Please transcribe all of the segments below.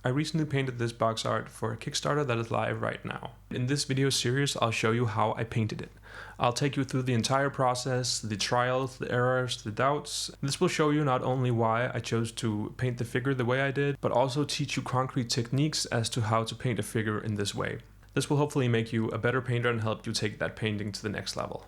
I recently painted this box art for a Kickstarter that is live right now. In this video series, I'll show you how I painted it. I'll take you through the entire process, the trials, the errors, the doubts. This will show you not only why I chose to paint the figure the way I did, but also teach you concrete techniques as to how to paint a figure in this way. This will hopefully make you a better painter and help you take that painting to the next level.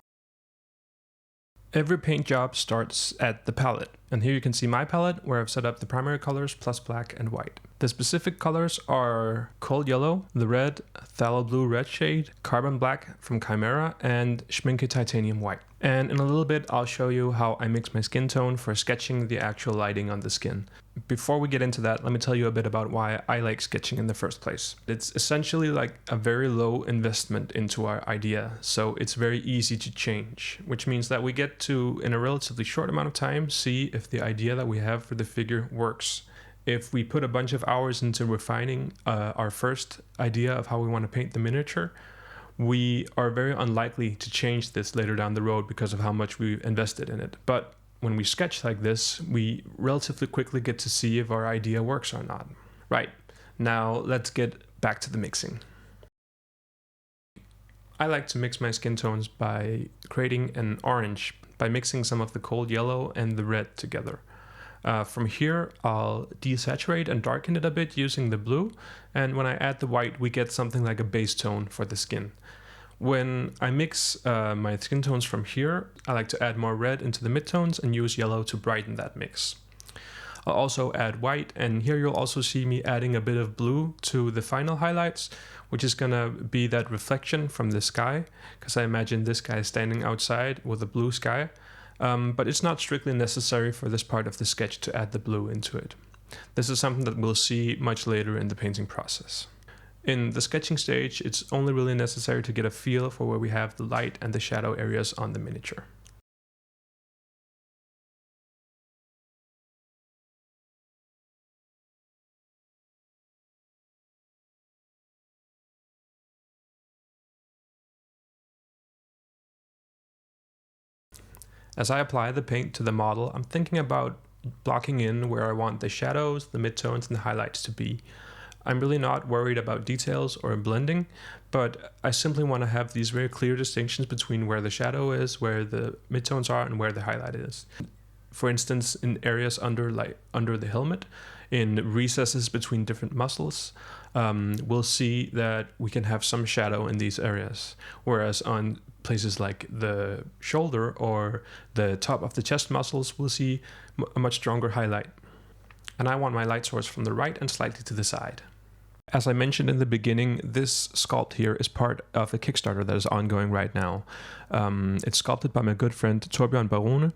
Every paint job starts at the palette, and here you can see my palette where I've set up the primary colors plus black and white. The specific colors are cold yellow, the red, phthalo blue red shade, carbon black from Chimera, and Schminke titanium white. And in a little bit I'll show you how I mix my skin tone for sketching the actual lighting on the skin. Before we get into that, let me tell you a bit about why I like sketching in the first place. It's essentially like a very low investment into our idea, so it's very easy to change, which means that we get to, in a relatively short amount of time, see if the idea that we have for the figure works. If we put a bunch of hours into refining our first idea of how we want to paint the miniature, we are very unlikely to change this later down the road because of how much we invested in it. But when we sketch like this, we relatively quickly get to see if our idea works or not. Right, now let's get back to the mixing. I like to mix my skin tones by creating an orange, by mixing some of the cold yellow and the red together. From here, I'll desaturate and darken it a bit using the blue, and when I add the white, we get something like a base tone for the skin. When I mix my skin tones from here, I like to add more red into the midtones and use yellow to brighten that mix. I'll also add white, and here you'll also see me adding a bit of blue to the final highlights, which is gonna be that reflection from the sky, because I imagine this guy standing outside with a blue sky. But it's not strictly necessary for this part of the sketch to add the blue into it. This is something that we'll see much later in the painting process. In the sketching stage, it's only really necessary to get a feel for where we have the light and the shadow areas on the miniature. As I apply the paint to the model, I'm thinking about blocking in where I want the shadows, the midtones, and the highlights to be. I'm really not worried about details or blending, but I simply want to have these very clear distinctions between where the shadow is, where the midtones are, and where the highlight is. For instance, in areas under the helmet, in recesses between different muscles, we'll see that we can have some shadow in these areas, whereas on places like the shoulder or the top of the chest muscles, we'll see a much stronger highlight. And I want my light source from the right and slightly to the side. As I mentioned in the beginning, this sculpt here is part of a Kickstarter that is ongoing right now. It's sculpted by my good friend Torbjørn Barone.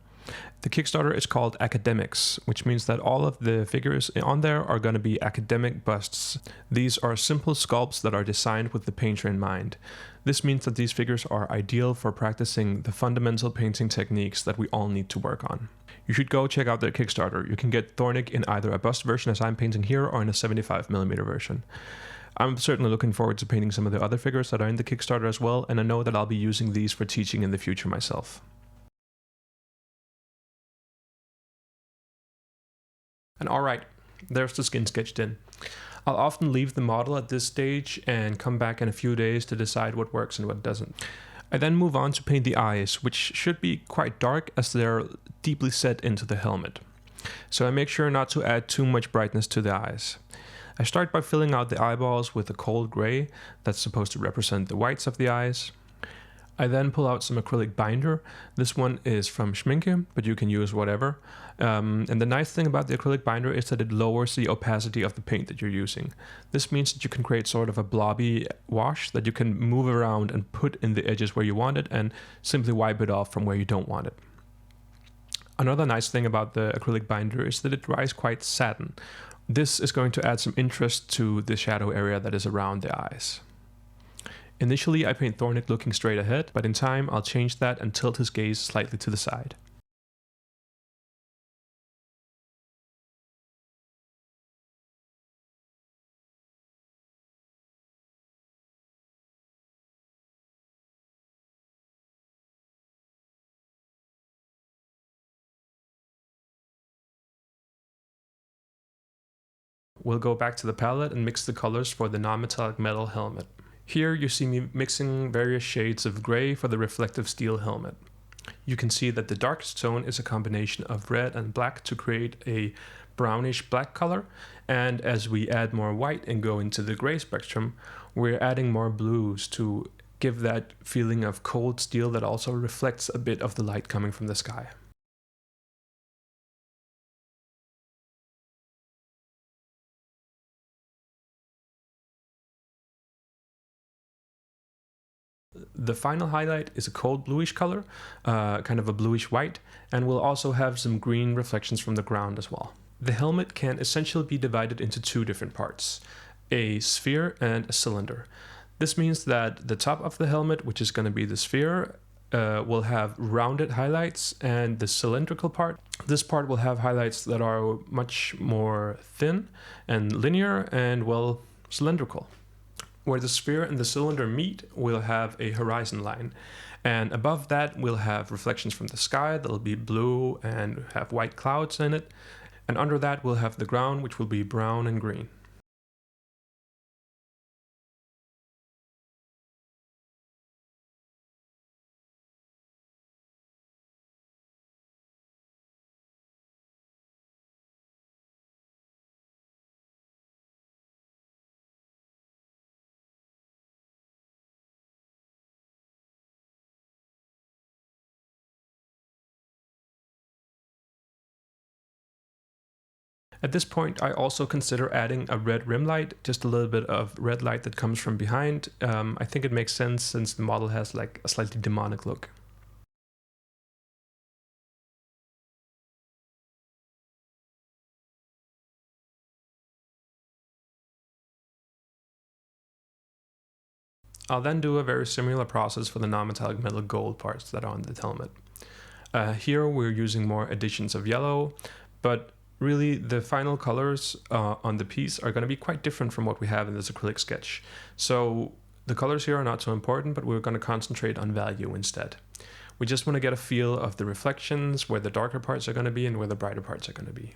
The Kickstarter is called Academics, which means that all of the figures on there are going to be academic busts. These are simple sculpts that are designed with the painter in mind. This means that these figures are ideal for practicing the fundamental painting techniques that we all need to work on. You should go check out their Kickstarter. You can get Thornic in either a bust version as I'm painting here or in a 75mm version. I'm certainly looking forward to painting some of the other figures that are in the Kickstarter as well, and I know that I'll be using these for teaching in the future myself. And alright, there's the skin sketched in. I'll often leave the model at this stage and come back in a few days to decide what works and what doesn't. I then move on to paint the eyes, which should be quite dark as they're deeply set into the helmet. So I make sure not to add too much brightness to the eyes. I start by filling out the eyeballs with a cold gray that's supposed to represent the whites of the eyes. I then pull out some acrylic binder. This one is from Schminke, but you can use whatever. And the nice thing about the acrylic binder is that it lowers the opacity of the paint that you're using. This means that you can create sort of a blobby wash that you can move around and put in the edges where you want it and simply wipe it off from where you don't want it. Another nice thing about the acrylic binder is that it dries quite satin. This is going to add some interest to the shadow area that is around the eyes. Initially, I paint Thornic looking straight ahead, but in time I'll change that and tilt his gaze slightly to the side. we'll go back to the palette and mix the colors for the non-metallic metal helmet. Here you see me mixing various shades of gray for the reflective steel helmet. You can see that the darkest tone is a combination of red and black to create a brownish black color, and as we add more white and go into the gray spectrum, we're adding more blues to give that feeling of cold steel that also reflects a bit of the light coming from the sky. The final highlight is a cold bluish color, kind of a bluish white, and we'll also have some green reflections from the ground as well. The helmet can essentially be divided into two different parts, a sphere and a cylinder. This means that the top of the helmet, which is going to be the sphere, will have rounded highlights, and the cylindrical part, this part will have highlights that are much more thin and linear and, well, cylindrical. Where the sphere and the cylinder meet, we'll have a horizon line. And above that, we'll have reflections from the sky that'll be blue and have white clouds in it. And under that, we'll have the ground, which will be brown and green. At this point, I also consider adding a red rim light, just a little bit of red light that comes from behind. I think it makes sense since the model has like a slightly demonic look. I'll then do a very similar process for the non-metallic metal gold parts that are on the helmet. Here we're using more additions of yellow, but really the final colors on the piece are going to be quite different from what we have in this acrylic sketch. So the colors here are not so important, but we're going to concentrate on value instead. We just want to get a feel of the reflections, where the darker parts are going to be and where the brighter parts are going to be.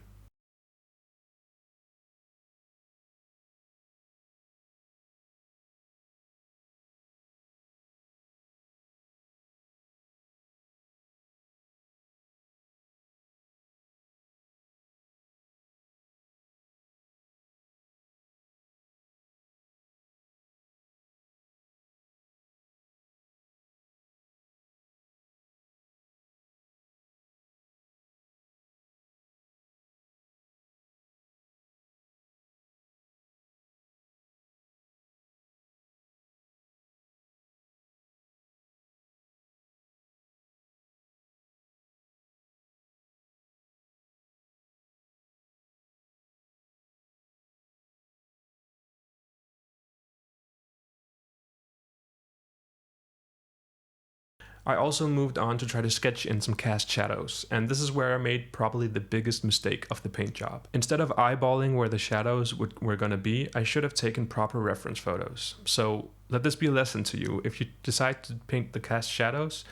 I also moved on to try to sketch in some cast shadows, and this is where I made probably the biggest mistake of the paint job. Instead of eyeballing where the shadows were going to be, I should have taken proper reference photos. So let this be a lesson to you. If you decide to paint the cast shadows,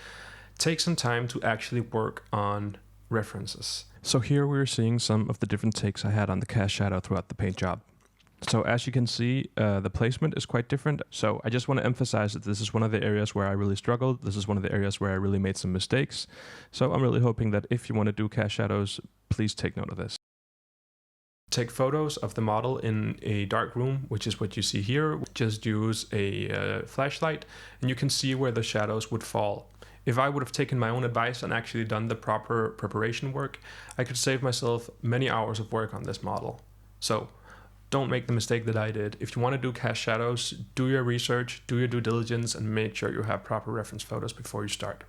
take some time to actually work on references. So here we're seeing some of the different takes I had on the cast shadow throughout the paint job. So as you can see, the placement is quite different. So I just want to emphasize that this is one of the areas where I really struggled. This is one of the areas where I really made some mistakes. So I'm really hoping that if you want to do cast shadows, please take note of this. Take photos of the model in a dark room, which is what you see here. Just use a flashlight and you can see where the shadows would fall. If I would have taken my own advice and actually done the proper preparation work, I could save myself many hours of work on this model. So don't make the mistake that I did. If you want to do cast shadows, do your research, do your due diligence, and make sure you have proper reference photos before you start.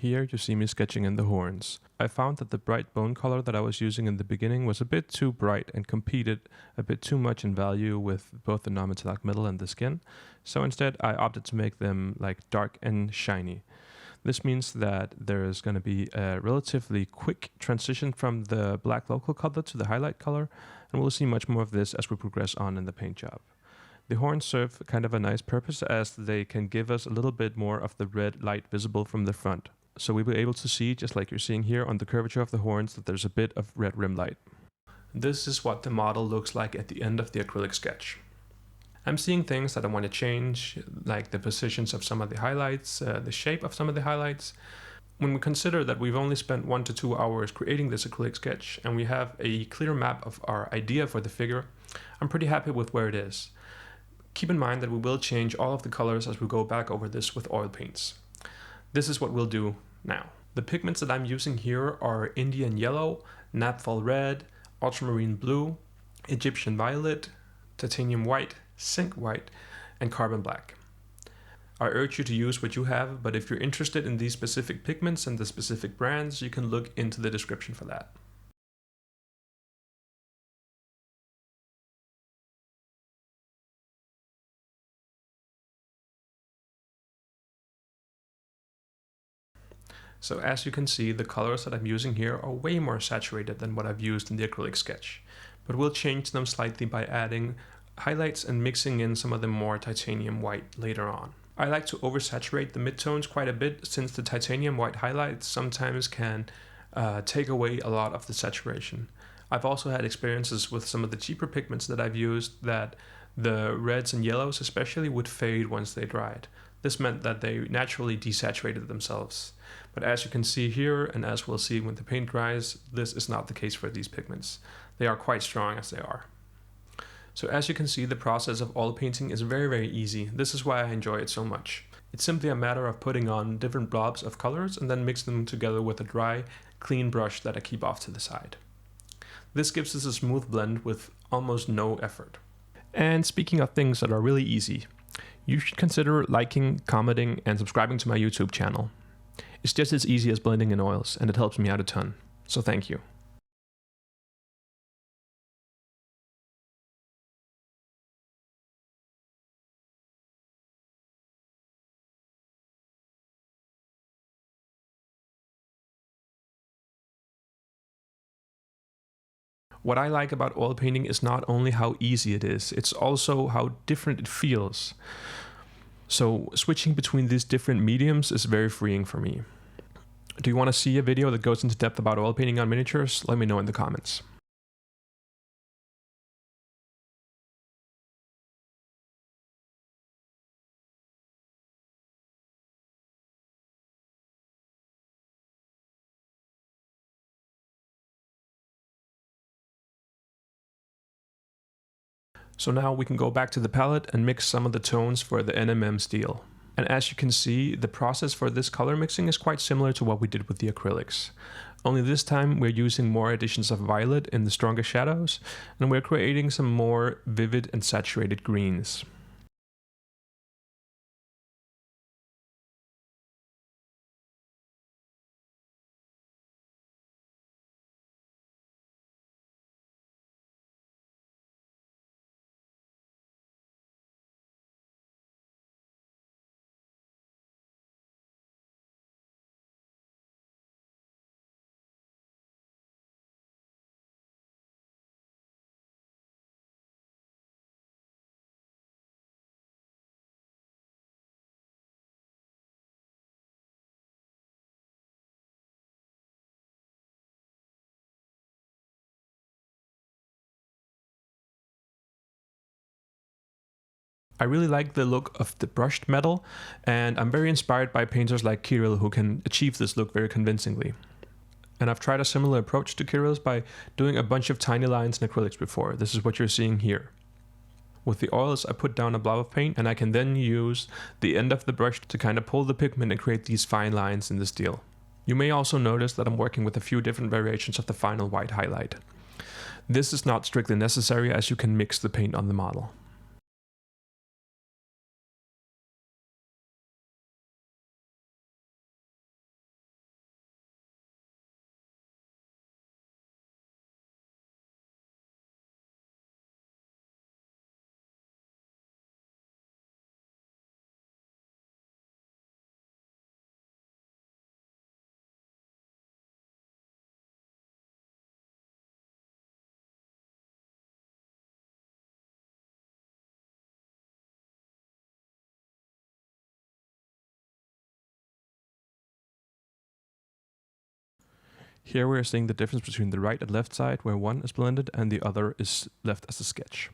Here you see me sketching in the horns. I found that the bright bone color that I was using in the beginning was a bit too bright and competed a bit too much in value with both the non-metallic metal and the skin, so instead I opted to make them like dark and shiny. This means that there is going to be a relatively quick transition from the black local color to the highlight color, and we'll see much more of this as we progress on in the paint job. The horns serve kind of a nice purpose as they can give us a little bit more of the red light visible from the front. So we'll be able to see, just like you're seeing here on the curvature of the horns, that there's a bit of red rim light. This is what the model looks like at the end of the acrylic sketch. I'm seeing things that I want to change, like the positions of some of the highlights, the shape of some of the highlights. When we consider that we've only spent 1 to 2 hours creating this acrylic sketch and we have a clear map of our idea for the figure, I'm pretty happy with where it is. Keep in mind that we will change all of the colors as we go back over this with oil paints. This is what we'll do now. The pigments that I'm using here are Indian yellow, naphtha red, ultramarine blue, Egyptian violet, titanium white, zinc white, and carbon black. I urge you to use what you have, but if you're interested in these specific pigments and the specific brands, you can look into the description for that. So as you can see, the colors that I'm using here are way more saturated than what I've used in the acrylic sketch, but we'll change them slightly by adding highlights and mixing in some of the more titanium white later on. I like to oversaturate the midtones quite a bit since the titanium white highlights sometimes can take away a lot of the saturation. I've also had experiences with some of the cheaper pigments that I've used that the reds and yellows especially would fade once they dried. This meant that they naturally desaturated themselves. But as you can see here, and as we'll see when the paint dries, this is not the case for these pigments. They are quite strong as they are. So as you can see, the process of oil painting is very, very easy. This is why I enjoy it so much. It's simply a matter of putting on different blobs of colors and then mix them together with a dry, clean brush that I keep off to the side. This gives us a smooth blend with almost no effort. And speaking of things that are really easy, you should consider liking, commenting, and subscribing to my YouTube channel. It's just as easy as blending in oils, and it helps me out a ton. So thank you. What I like about oil painting is not only how easy it is, it's also how different it feels. So switching between these different mediums is very freeing for me. Do you want to see a video that goes into depth about oil painting on miniatures? Let me know in the comments. So now we can go back to the palette and mix some of the tones for the NMM steel. And as you can see, the process for this color mixing is quite similar to what we did with the acrylics. Only this time we're using more additions of violet in the stronger shadows, and we're creating some more vivid and saturated greens. I really like the look of the brushed metal, and I'm very inspired by painters like Kirill who can achieve this look very convincingly. And I've tried a similar approach to Kirill's by doing a bunch of tiny lines in acrylics before. This is what you're seeing here. With the oils, I put down a blob of paint, and I can then use the end of the brush to kind of pull the pigment and create these fine lines in the steel. You may also notice that I'm working with a few different variations of the final white highlight. This is not strictly necessary, as you can mix the paint on the model. Here we are seeing the difference between the right and left side, where one is blended and the other is left as a sketch.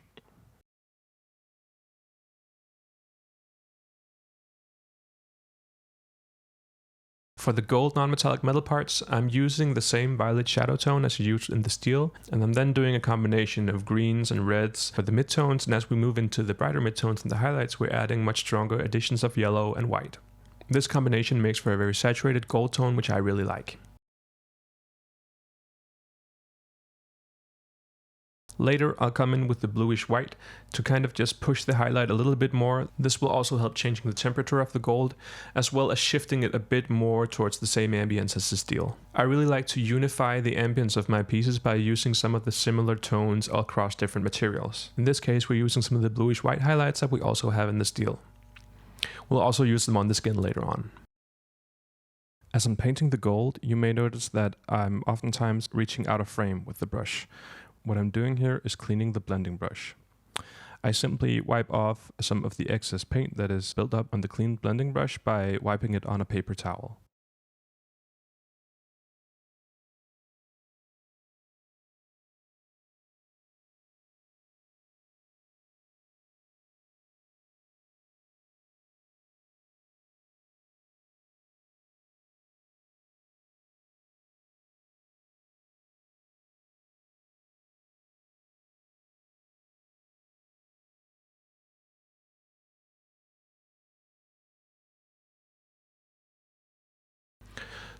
For the gold non-metallic metal parts, I'm using the same violet shadow tone as used in the steel, and I'm then doing a combination of greens and reds for the midtones, and as we move into the brighter midtones and the highlights, we're adding much stronger additions of yellow and white. This combination makes for a very saturated gold tone, which I really like. Later, I'll come in with the bluish white to kind of just push the highlight a little bit more. This will also help changing the temperature of the gold, as well as shifting it a bit more towards the same ambience as the steel. I really like to unify the ambience of my pieces by using some of the similar tones across different materials. In this case, we're using some of the bluish white highlights that we also have in the steel. We'll also use them on the skin later on. As I'm painting the gold, you may notice that I'm oftentimes reaching out of frame with the brush. What I'm doing here is cleaning the blending brush. I simply wipe off some of the excess paint that is built up on the clean blending brush by wiping it on a paper towel.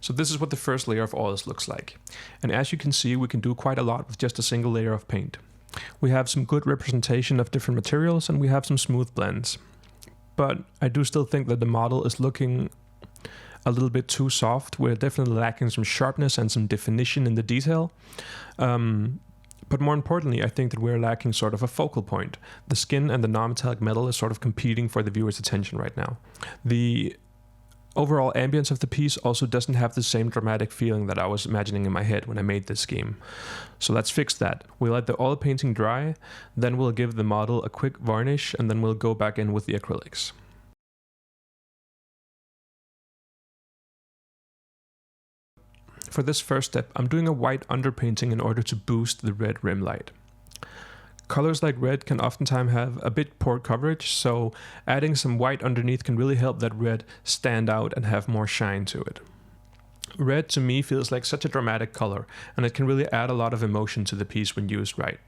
So this is what the first layer of oils looks like. And as you can see, we can do quite a lot with just a single layer of paint. We have some good representation of different materials and we have some smooth blends. But I do still think that the model is looking a little bit too soft. We're definitely lacking some sharpness and some definition in the detail. But more importantly, I think that we're lacking sort of a focal point. The skin and the non-metallic metal is sort of competing for the viewer's attention right now. The overall ambience of the piece also doesn't have the same dramatic feeling that I was imagining in my head when I made this scheme. So let's fix that. We'll let the oil painting dry, then we'll give the model a quick varnish, and then we'll go back in with the acrylics. For this first step, I'm doing a white underpainting in order to boost the red rim light. Colors like red can oftentimes have a bit poor coverage, so adding some white underneath can really help that red stand out and have more shine to it. Red to me feels like such a dramatic color, and it can really add a lot of emotion to the piece when used right.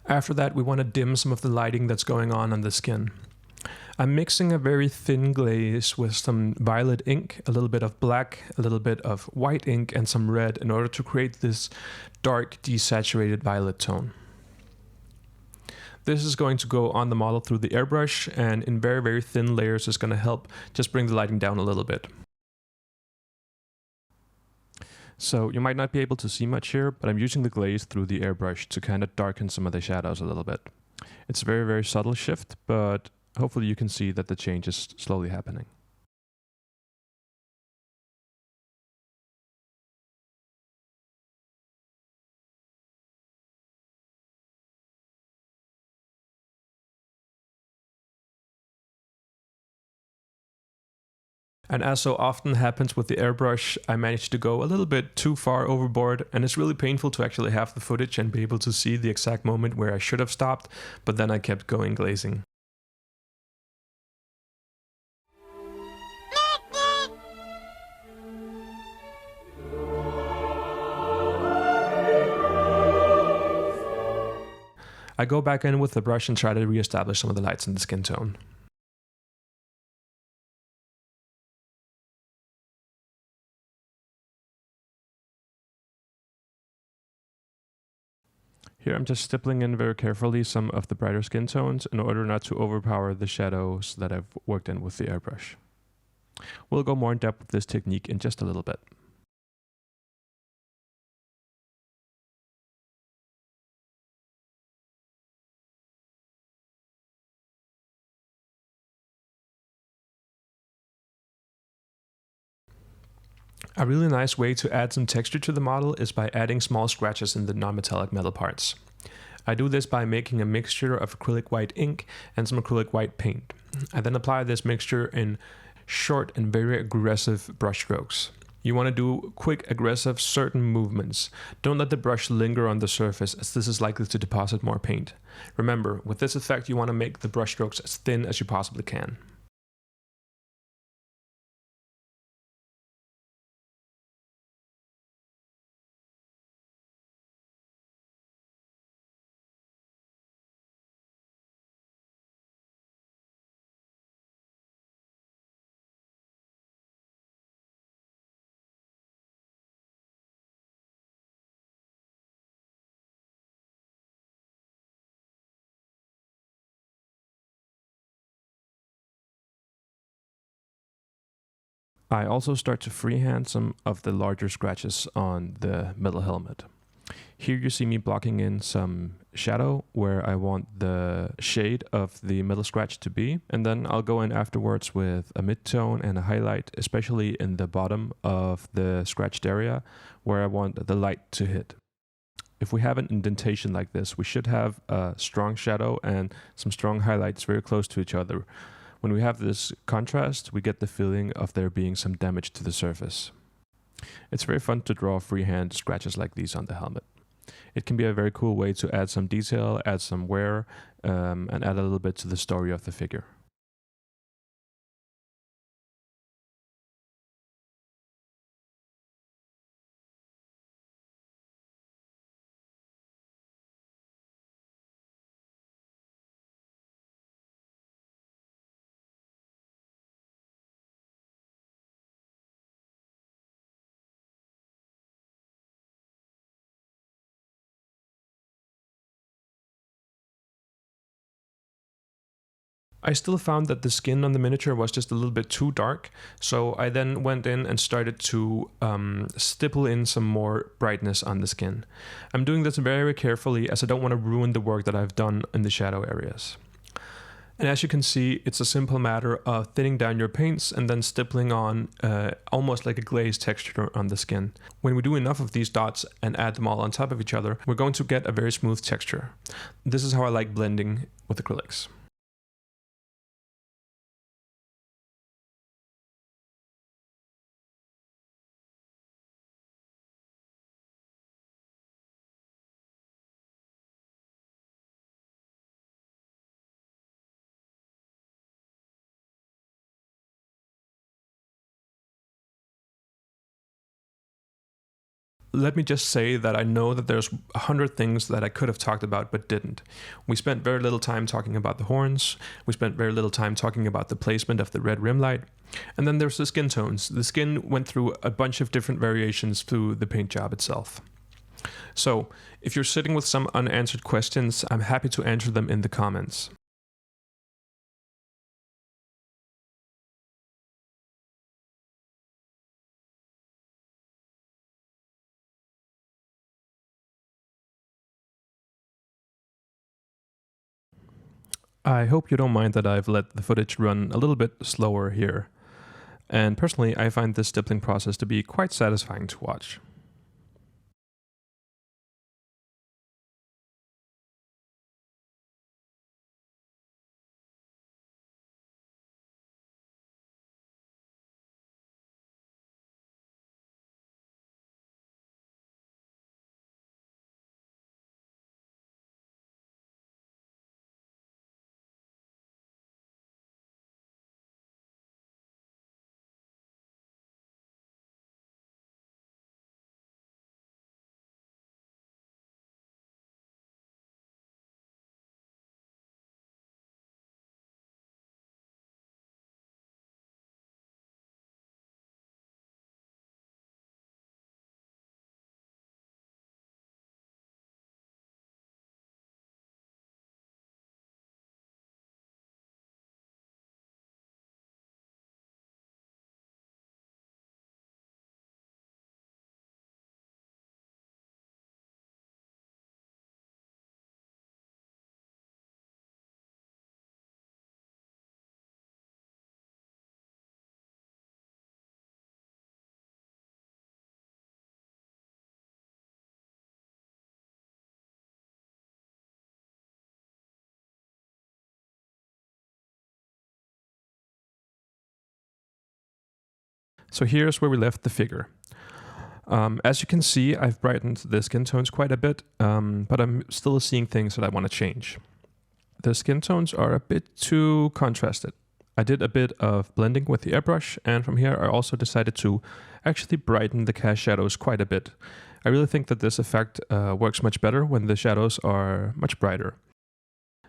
After that, we want to dim some of the lighting that's going on the skin. I'm mixing a very thin glaze with some violet ink, a little bit of black, a little bit of white ink, and some red in order to create this dark, desaturated violet tone. This is going to go on the model through the airbrush, and in very, very thin layers is going to help just bring the lighting down a little bit. So you might not be able to see much here, but I'm using the glaze through the airbrush to kind of darken some of the shadows a little bit. It's a very, very subtle shift, but hopefully you can see that the change is slowly happening. And as so often happens with the airbrush, I managed to go a little bit too far overboard, and it's really painful to actually have the footage and be able to see the exact moment where I should have stopped, but then I kept going glazing. I go back in with the brush and try to re-establish some of the lights in the skin tone. Here I'm just stippling in very carefully some of the brighter skin tones in order not to overpower the shadows that I've worked in with the airbrush. We'll go more in depth with this technique in just a little bit. A really nice way to add some texture to the model is by adding small scratches in the non-metallic metal parts. I do this by making a mixture of acrylic white ink and some acrylic white paint. I then apply this mixture in short and very aggressive brush strokes. You want to do quick, aggressive, certain movements. Don't let the brush linger on the surface, as this is likely to deposit more paint. Remember, with this effect you want to make the brush strokes as thin as you possibly can. I also start to freehand some of the larger scratches on the metal helmet. Here you see me blocking in some shadow where I want the shade of the metal scratch to be, and then I'll go in afterwards with a midtone and a highlight, especially in the bottom of the scratched area where I want the light to hit. If we have an indentation like this, we should have a strong shadow and some strong highlights very close to each other. When we have this contrast, we get the feeling of there being some damage to the surface. It's very fun to draw freehand scratches like these on the helmet. It can be a very cool way to add some detail, add some wear, and add a little bit to the story of the figure. I still found that the skin on the miniature was just a little bit too dark, so I then went in and started to stipple in some more brightness on the skin. I'm doing this very carefully as I don't want to ruin the work that I've done in the shadow areas. And as you can see, it's a simple matter of thinning down your paints and then stippling on almost like a glazed texture on the skin. When we do enough of these dots and add them all on top of each other, we're going to get a very smooth texture. This is how I like blending with acrylics. Let me just say that I know that there's 100 things that I could have talked about but didn't. We spent very little time talking about the horns, we spent very little time talking about the placement of the red rim light, and then there's the skin tones. The skin went through a bunch of different variations through the paint job itself. So, if you're sitting with some unanswered questions, I'm happy to answer them in the comments. I hope you don't mind that I've let the footage run a little bit slower here. And personally, I find this stippling process to be quite satisfying to watch. So here's where we left the figure. As you can see, I've brightened the skin tones quite a bit, but I'm still seeing things that I want to change. The skin tones are a bit too contrasted. I did a bit of blending with the airbrush, and from here I also decided to actually brighten the cast shadows quite a bit. I really think that this effect works much better when the shadows are much brighter.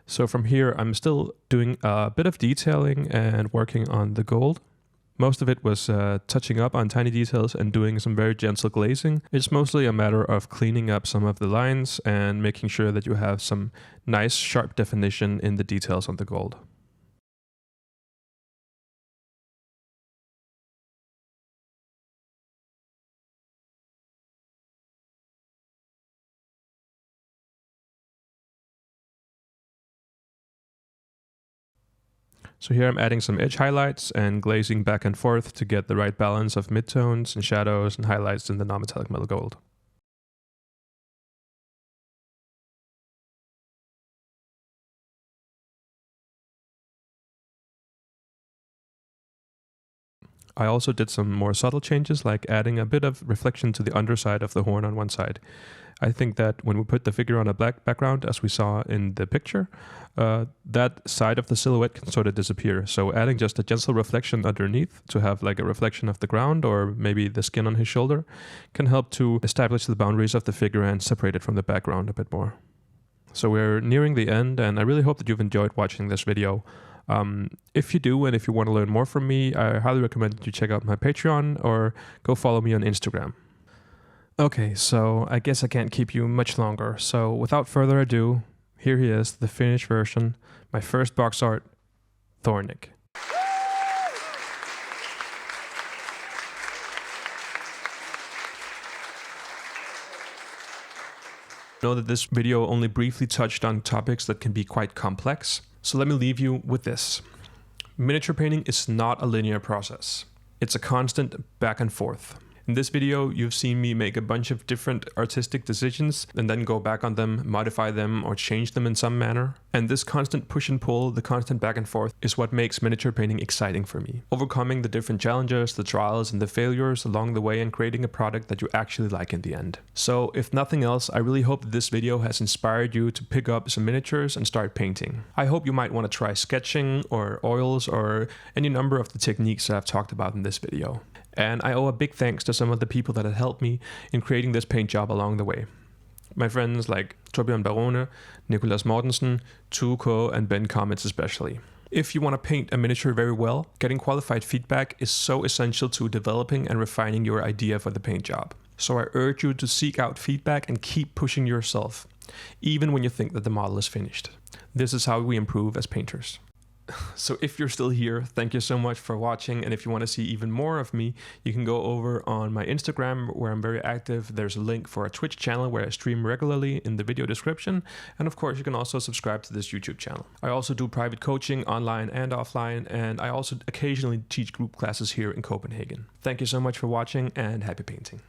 So from here I'm still doing a bit of detailing and working on the gold. Most of it was touching up on tiny details and doing some very gentle glazing. It's mostly a matter of cleaning up some of the lines and making sure that you have some nice sharp definition in the details on the gold. So here I'm adding some edge highlights and glazing back and forth to get the right balance of midtones and shadows and highlights in the non-metallic metal gold. I also did some more subtle changes, like adding a bit of reflection to the underside of the horn on one side. I think that when we put the figure on a black background, as we saw in the picture, that side of the silhouette can sort of disappear. So adding just a gentle reflection underneath to have like a reflection of the ground or maybe the skin on his shoulder can help to establish the boundaries of the figure and separate it from the background a bit more. So we're nearing the end, and I really hope that you've enjoyed watching this video. If you do, and if you want to learn more from me, I highly recommend that you check out my Patreon or go follow me on Instagram. Okay, so I guess I can't keep you much longer. So without further ado, here he is, the finished version, my first box art, Thornick. I know that this video only briefly touched on topics that can be quite complex, so let me leave you with this. Miniature painting is not a linear process. It's a constant back and forth. In this video, you've seen me make a bunch of different artistic decisions and then go back on them, modify them, or change them in some manner. And this constant push and pull, the constant back and forth, is what makes miniature painting exciting for me. Overcoming the different challenges, the trials, and the failures along the way, and creating a product that you actually like in the end. So, if nothing else, I really hope that this video has inspired you to pick up some miniatures and start painting. I hope you might want to try sketching, or oils, or any number of the techniques that I've talked about in this video. And I owe a big thanks to some of the people that have helped me in creating this paint job along the way. My friends like Torbjørn Barone, Nicolas Mortensen, Tuco, and Ben Comets especially. If you want to paint a miniature very well, getting qualified feedback is so essential to developing and refining your idea for the paint job. So I urge you to seek out feedback and keep pushing yourself, even when you think that the model is finished. This is how we improve as painters. So if you're still here, thank you so much for watching, and if you want to see even more of me, you can go over on my Instagram where I'm very active. There's a link for a Twitch channel where I stream regularly in the video description, and of course you can also subscribe to this YouTube channel. I also do private coaching online and offline, and I also occasionally teach group classes here in Copenhagen. Thank you so much for watching, and happy painting.